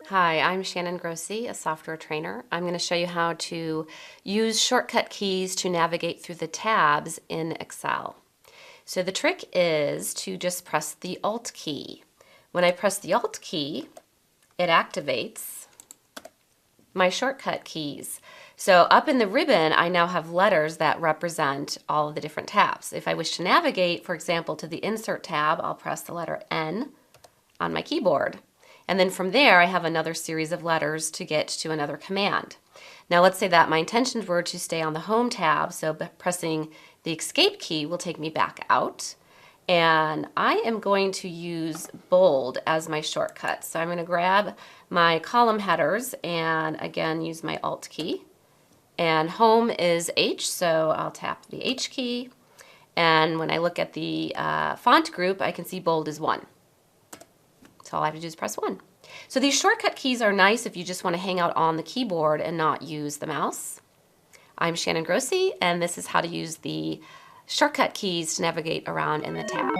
Hi, I'm Shannon Grossi, a software trainer. I'm going to show you how to use shortcut keys to navigate through the tabs in Excel. So the trick is to just press the Alt key. When I press the Alt key, it activates my shortcut keys. So up in the ribbon, I now have letters that represent all of the different tabs. If I wish to navigate, for example, to the Insert tab, I'll press the letter N on my keyboard. And then from there, I have another series of letters to get to another command. Now let's say that my intentions were to stay on the Home tab, so pressing the Escape key will take me back out. And I am going to use bold as my shortcut. So I'm going to grab my column headers and again use my Alt key. And Home is H, so I'll tap the H key. And when I look at the font group, I can see bold is 1. So all I have to do is press 1. So these shortcut keys are nice if you just want to hang out on the keyboard and not use the mouse. I'm Shannon Grossi, and this is how to use the shortcut keys to navigate around in the tab.